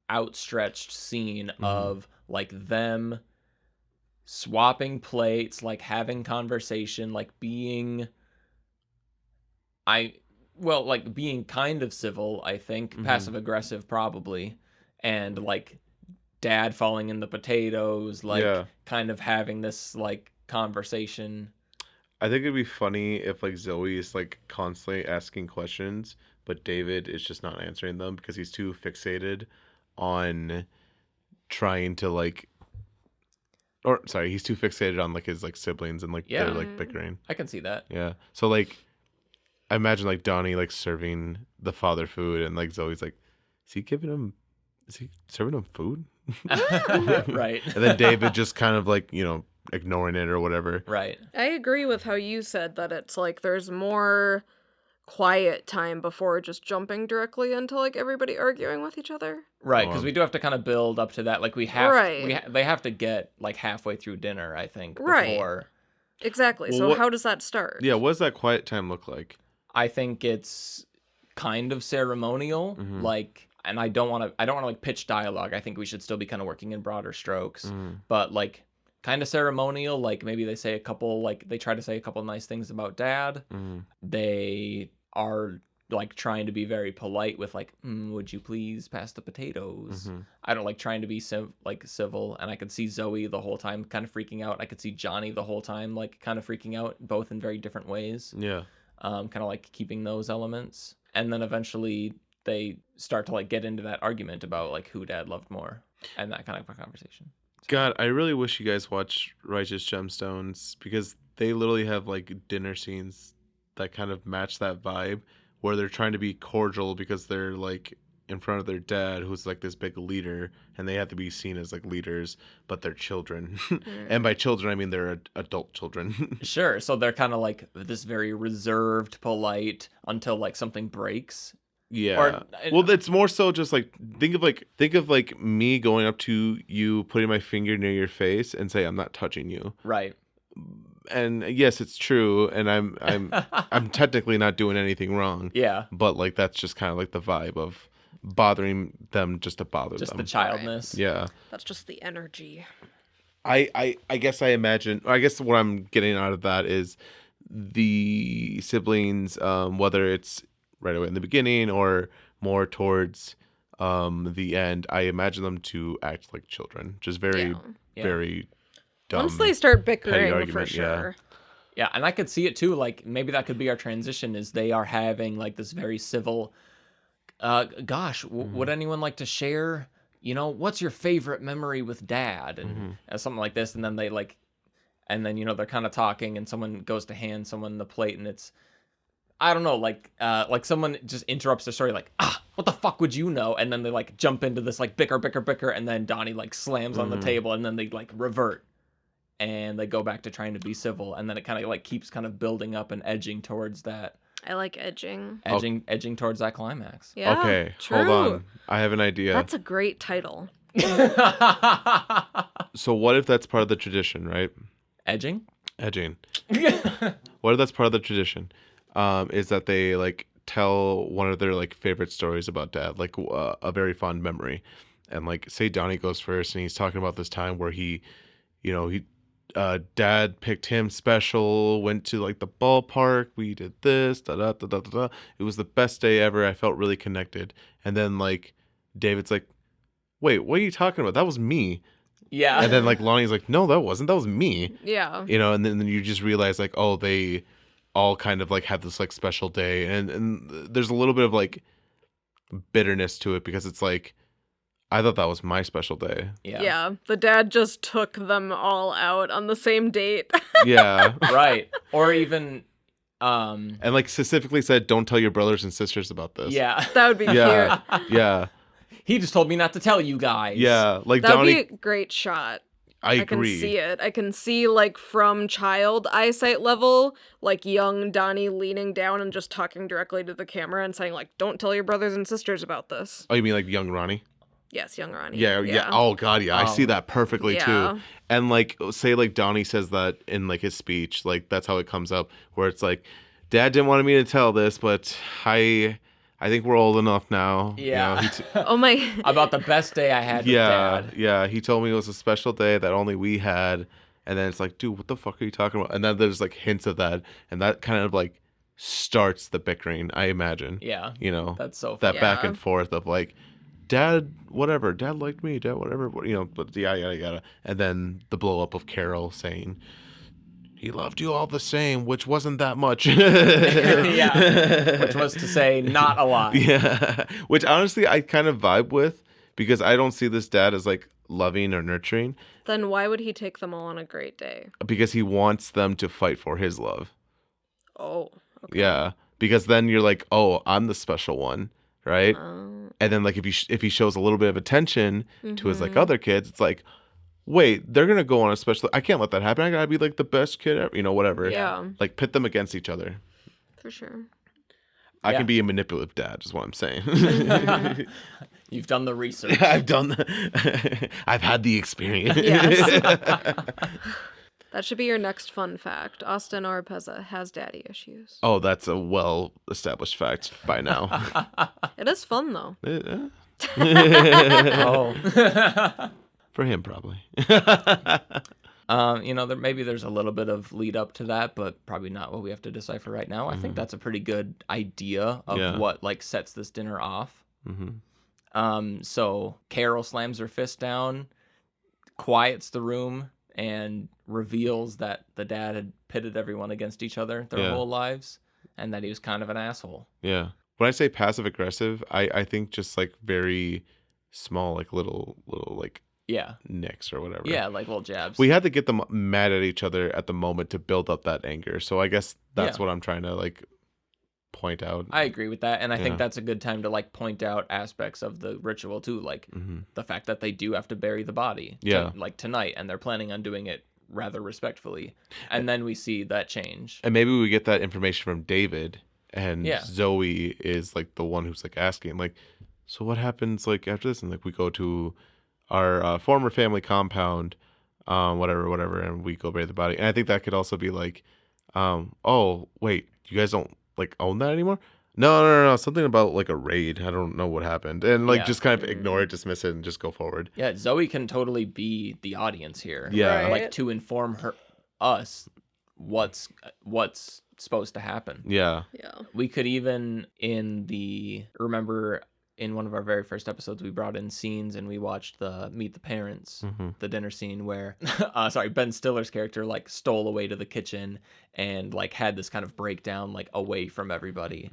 outstretched scene of like them swapping plates, like having conversation, like being being kind of civil, I think, passive aggressive probably, and like dad falling in the potatoes, like kind of having this like conversation. I think it'd be funny if like Zoe is like constantly asking questions, but David is just not answering them because he's too fixated on trying to like or sorry, he's too fixated on like his like siblings and like Yeah. they're like bickering. I can see that. Yeah. So like, I imagine like Donnie like serving the father food, and like Zoe's like, is he serving him food? Right. And then David just kind of like, ignoring it or whatever. Right. I agree with how you said that it's like there's more quiet time before just jumping directly into like everybody arguing with each other. Right, because we do have to kind of build up to that. Like we have, Right. they have to get like halfway through dinner, I think, Right. before. Exactly. Well, so what- how does that start? Yeah, what does that quiet time look like? I think it's kind of ceremonial, Mhm. like, and I don't want to like pitch dialogue. I think we should still be kind of working in broader strokes, but like kind of ceremonial. Like maybe they say they try to say a couple nice things about Dad. They are like trying to be very polite with like, would you please pass the potatoes? I don't like trying to be civil, and I could see Zoe the whole time kind of freaking out. I could see Johnny the whole time like kind of freaking out, both in very different ways. Yeah. Kind of like keeping those elements, and then eventually they start to like get into that argument about like who Dad loved more, and that kind of a conversation. God, I really wish you guys watch Righteous Gemstones, because they literally have like dinner scenes that kind of match that vibe, where they're trying to be cordial because they're like in front of their dad, who's like this big leader, and they have to be seen as like leaders, but they're children. And by children, I mean they're adult children. Sure. So they're kind of like this very reserved, polite until like something breaks. Yeah. Well, it's more so just like think of like me going up to you, putting my finger near your face, and say, "I'm not touching you." Right. And yes, it's true, and I'm technically not doing anything wrong. Yeah. But like that's just kind of like the vibe of bothering them just to bother Just them. the childness. Yeah. That's just the energy. I guess I imagine. I guess what I'm getting out of that is the siblings, whether it's right away in the beginning or more towards the end, I imagine them to act like children, just very, Yeah. very dumb. Once they start petty bickering, for argument, yeah. sure. Yeah, and I could see it too. Like maybe that could be our transition. Is they are having like this very civil. Would anyone like to share? What's your favorite memory with Dad, and something like this, and then they like, and then they're kind of talking, and someone goes to hand someone the plate, and it's, I don't know, like someone just interrupts the story, like, what the fuck would you know? And then they like jump into this like bicker, and then Donnie like slams on the table, and then they like revert. And they go back to trying to be civil, and then it kind of like keeps kind of building up and edging towards that. I like edging. Edging towards that climax. Yeah. Okay, true. hold on. I have an idea. That's a great title. So what if that's part of the tradition, right? Edging? Edging. What if that's part of the tradition? Is that they like tell one of their like favorite stories about Dad, like a very fond memory, and like say Donnie goes first, and he's talking about this time where he Dad picked him special, went to like the ballpark, we did this, da da da da da da. It was the best day ever. I felt really connected. And then like David's like, wait, what are you talking about? That was me. Yeah. And then like Lonnie's like, no, that wasn't. That was me. Yeah. And then you just realize like, oh, they all kind of like have this like special day, and there's a little bit of like bitterness to it, because it's like, I thought that was my special day. Yeah. The dad just took them all out on the same date. Yeah. Right. Or even And like specifically said, don't tell your brothers and sisters about this. yeah. That would be Yeah. cute. Yeah. He just told me not to tell you guys. Yeah. Like That would Donnie, be a great shot. I I agree. can see it. I can see, like, from child eyesight level, like, young Donnie leaning down and just talking directly to the camera and saying, like, don't tell your brothers and sisters about this. Oh, you mean like young Ronnie? Yes, young Ronnie. Yeah. Oh God, yeah. I see that perfectly Yeah. too. And like, say like Donnie says that in like his speech, like that's how it comes up, where it's like, Dad didn't want me to tell this, but I think we're old enough now. Yeah. Oh my. About the best day I had with Dad. Yeah. He told me it was a special day that only we had, and then it's like, dude, what the fuck are you talking about? And then there's like hints of that, and that kind of like starts the bickering, I imagine. Yeah. That's so that funny. back Yeah. and forth of like, Dad, whatever. Dad liked me. Dad, whatever. But yada yada yada. And then the blow up of Carol saying, he loved you all the same, which wasn't that much. Yeah. Which was to say, not a lot. Yeah. Which honestly I kind of vibe with, because I don't see this dad as like loving or nurturing, Then why would he take them all on a great day? because he wants them to fight for his love. Oh. Okay. Yeah, because then you're like, oh, I'm the special one, right? And then like if he shows a little bit of attention to his like other kids, it's like, wait, they're gonna go on a special. I can't let that happen. I gotta be like the best kid ever, whatever. Yeah. Like pit them against each other. For sure. I Yeah. can be a manipulative dad, is what I'm saying. You've done the research. I've had the experience. Yes. That should be your next fun fact. Austin Oropeza has daddy issues. Oh, that's a well-established fact by now. It is fun though. Oh. For him, probably. Maybe there's a little bit of lead up to that, but probably not what we have to decipher right now. I think that's a pretty good idea of what like sets this dinner off. So Carol slams her fist down, quiets the room, and reveals that the dad had pitted everyone against each other their whole lives, and that he was kind of an asshole. Yeah. When I say passive aggressive, I think just like very small, like little like nicks or whatever. Yeah, like little jabs. We had to get them mad at each other at the moment to build up that anger. So I guess that's what I'm trying to like point out. I agree with that, and I think that's a good time to like point out aspects of the ritual too, like the fact that they do have to bury the body like tonight, and they're planning on doing it rather respectfully, and then we see that change. And maybe we get that information from David, and Zoe is like the one who's like asking like, so what happens like after this? And like we go to our former family compound, whatever, and we go bury the body. And I think that could also be like, oh wait, you guys don't like own that anymore? No, something about like a raid. I don't know what happened, and like just kind of ignore it, dismiss it, and just go forward. Yeah, Zoe can totally be the audience here. Yeah, Right. Like to inform us what's supposed to happen. Yeah. We could even remember in one of our very first episodes, we brought in scenes and we watched the Meet the Parents, the dinner scene where, Ben Stiller's character like stole away to the kitchen and like had this kind of breakdown like away from everybody.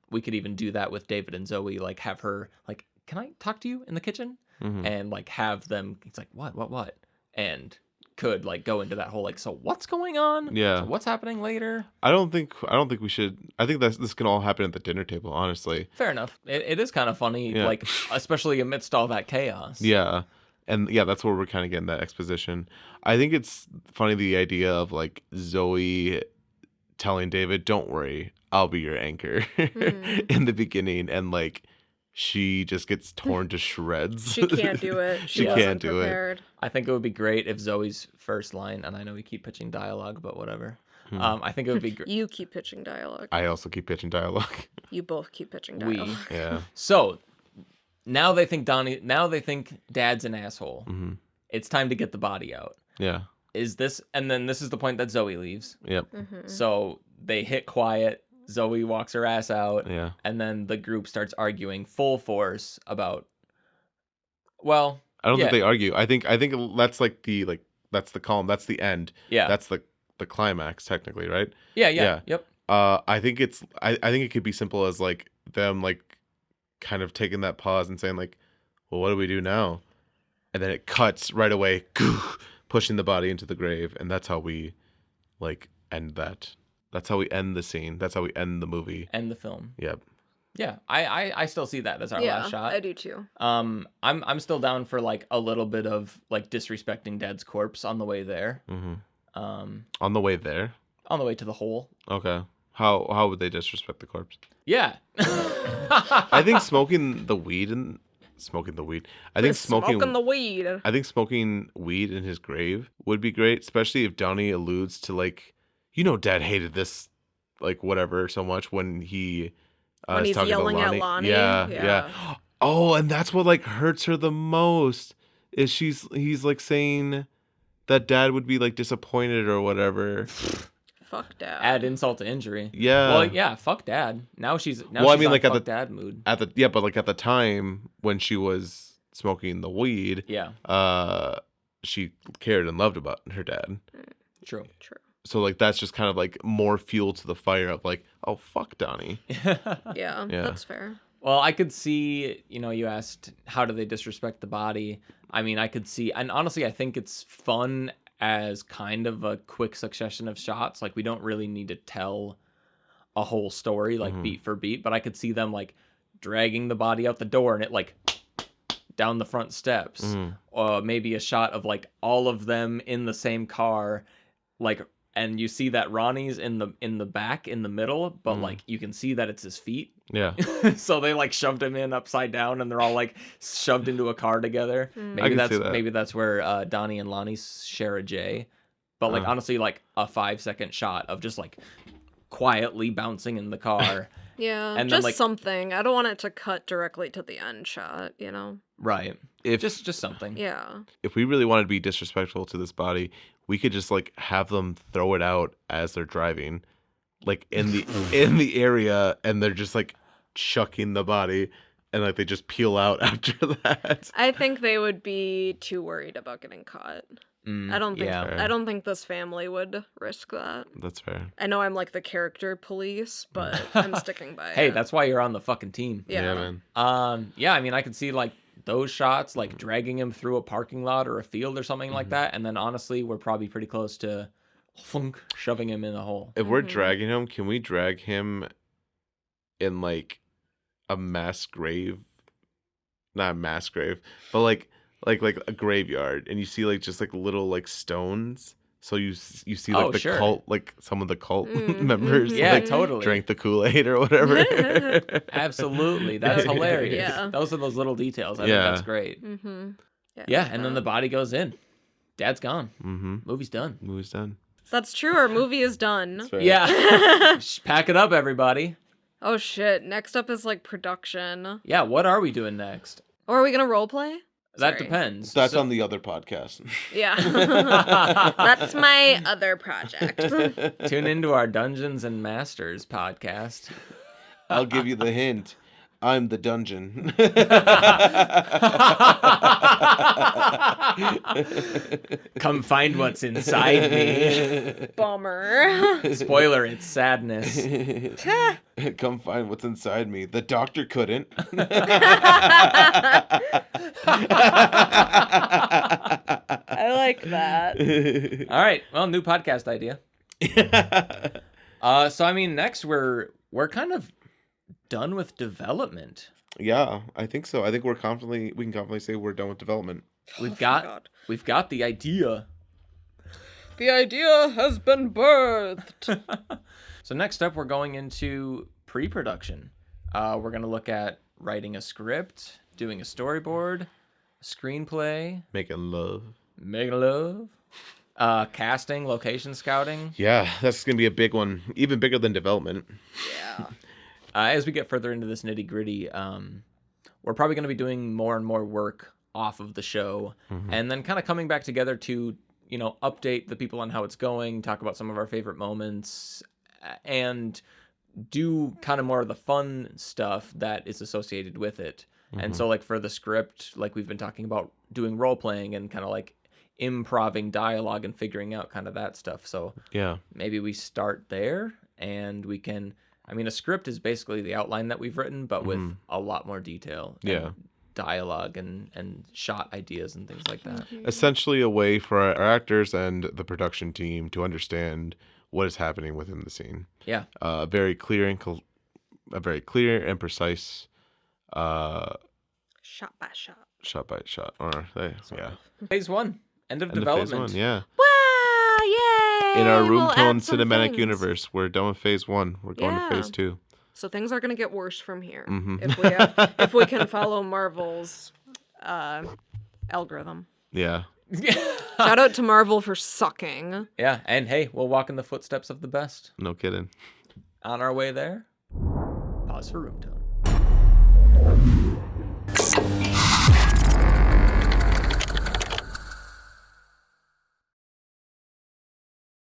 We could even do that with David and Zoe, like have her like, can I talk to you in the kitchen? And like have them, it's like, what? And could like go into that whole like, so what's going on? Yeah. So what's happening later? I don't think we should. I think this can all happen at the dinner table, honestly. Fair enough. It is kind of funny, like especially amidst all that chaos. Yeah. And yeah, that's where we're kind of getting that exposition. I think it's funny, the idea of like Zoe telling David, don't worry, I'll be your anchor in the beginning. And like, she just gets torn to shreds. She can't do it. She can't do it. I think it would be great if Zoe's first line, and I know we keep pitching dialogue, but whatever. I think it would be great. You keep pitching dialogue. I also keep pitching dialogue. You both keep pitching dialogue. Yeah. So now they think Dad's an asshole. It's time to get the body out. Yeah. And then this is the point that Zoe leaves. Yep. So they hit quiet. Zoe walks her ass out. Yeah. And then the group starts arguing full force about, well, I don't think they argue. I think that's like that's the calm. That's the end. Yeah. That's the climax, technically, right? Yeah. Yep. I think it could be simple as like them like kind of taking that pause and saying like, well, what do we do now? And then it cuts right away, pushing the body into the grave, and that's how we like end that. That's how we end the scene. That's how we end the movie. End the film. Yep. Yeah, I still see that as our last shot. I do too. I'm still down for like a little bit of like disrespecting Dad's corpse on the way there. On the way there. On the way to the hole. Okay. How would they disrespect the corpse? Yeah. I think smoking the weed. I think smoking the weed. I think smoking weed in his grave would be great, especially if Downey alludes to like, Dad hated this, like whatever, so much when he. When he's yelling at Lonnie. Yeah. Oh, and that's what like hurts her the most is he's like saying that Dad would be like disappointed or whatever. Fuck Dad. Add insult to injury. Yeah. Well, yeah. Fuck Dad. Now she's I mean, on like fuck Dad mood. But like at the time when she was smoking the weed, she cared and loved about her dad. True. So like that's just kind of like more fuel to the fire of like, oh fuck Donnie. Yeah, that's fair. Well, I could see, you asked how do they disrespect the body. I mean, I could see, and honestly, I think it's fun as kind of a quick succession of shots. Like, we don't really need to tell a whole story, like beat for beat, but I could see them like dragging the body out the door and it like down the front steps. Maybe a shot of like all of them in the same car, like, and you see that Ronnie's in the back in the middle, but like you can see that it's his feet. Yeah. So they like shoved him in upside down and they're all like shoved into a car together. Maybe that's where Donnie and Lonnie share a J. But like honestly, like a 5-second shot of just like quietly bouncing in the car. Yeah, and just then, like, something. I don't want it to cut directly to the end shot, Right. If just something. Yeah. If we really wanted to be disrespectful to this body, we could just like have them throw it out as they're driving, like in the area, and they're just like chucking the body, and like they just peel out after that. I think they would be too worried about getting caught. I don't think this family would risk that. That's fair. I know I'm like the character police, but I'm sticking by it. Hey, that's why you're on the fucking team. Yeah, man. Yeah, I mean, I could see like those shots, like dragging him through a parking lot or a field or something like that, and then honestly, we're probably pretty close to shoving him in a hole. If we're dragging him, can we drag him in like a mass grave? Not a mass grave, but like a graveyard, and you see like just like little like stones. So you see like cult, like some of the cult members, like, totally drank the Kool-Aid or whatever. Absolutely, that's hilarious. Yeah. Those are those little details. I think that's great. Yeah, and then the body goes in. Dad's gone. Movie's done. That's true. Our movie is done. Right. Yeah. Pack it up, everybody. Oh shit! Next up is like production. Yeah, what are we doing next? Or are we gonna role play? That depends. That's on the other podcast. Yeah. That's my other project. Tune into our Dungeons and Masters podcast. I'll give you the hint. I'm the dungeon. Come find what's inside me. Bummer. Spoiler, it's sadness. Come find what's inside me. The doctor couldn't. I like that. All right. Well, new podcast idea. So I mean, next we're kind of done with development. Yeah, I think so. I think we can confidently say we're done with development. We've got the idea. The idea has been birthed. So next up, we're going into pre-production. We're going to look at writing a script, doing a storyboard, a screenplay, making love, casting, location scouting. Yeah, that's going to be a big one, even bigger than development. Yeah. As we get further into this nitty-gritty, we're probably going to be doing more and more work off of the show, and then kind of coming back together to, update the people on how it's going, talk about some of our favorite moments, and do kind of more of the fun stuff that is associated with it. And so, like, for the script, like we've been talking about doing role-playing and kind of like improving dialogue and figuring out kind of that stuff. So yeah, maybe we start there, and we can... I mean, a script is basically the outline that we've written, but with a lot more detail. Yeah. Dialogue and shot ideas and things like that. Essentially a way for our actors and the production team to understand what is happening within the scene. Yeah. Very clear and precise. Shot by shot. Shot by shot. Or yeah. Phase 1. End of development. Phase 1, yeah. Wow! Yay! In our room We'll tone add some cinematic things. universe, we're done with phase 1. We're going to phase 2. So things are gonna get worse from here if we can follow Marvel's algorithm. Yeah. Shout out to Marvel for sucking. Yeah, and hey, we'll walk in the footsteps of the best. No kidding. On our way there, pause for room tone.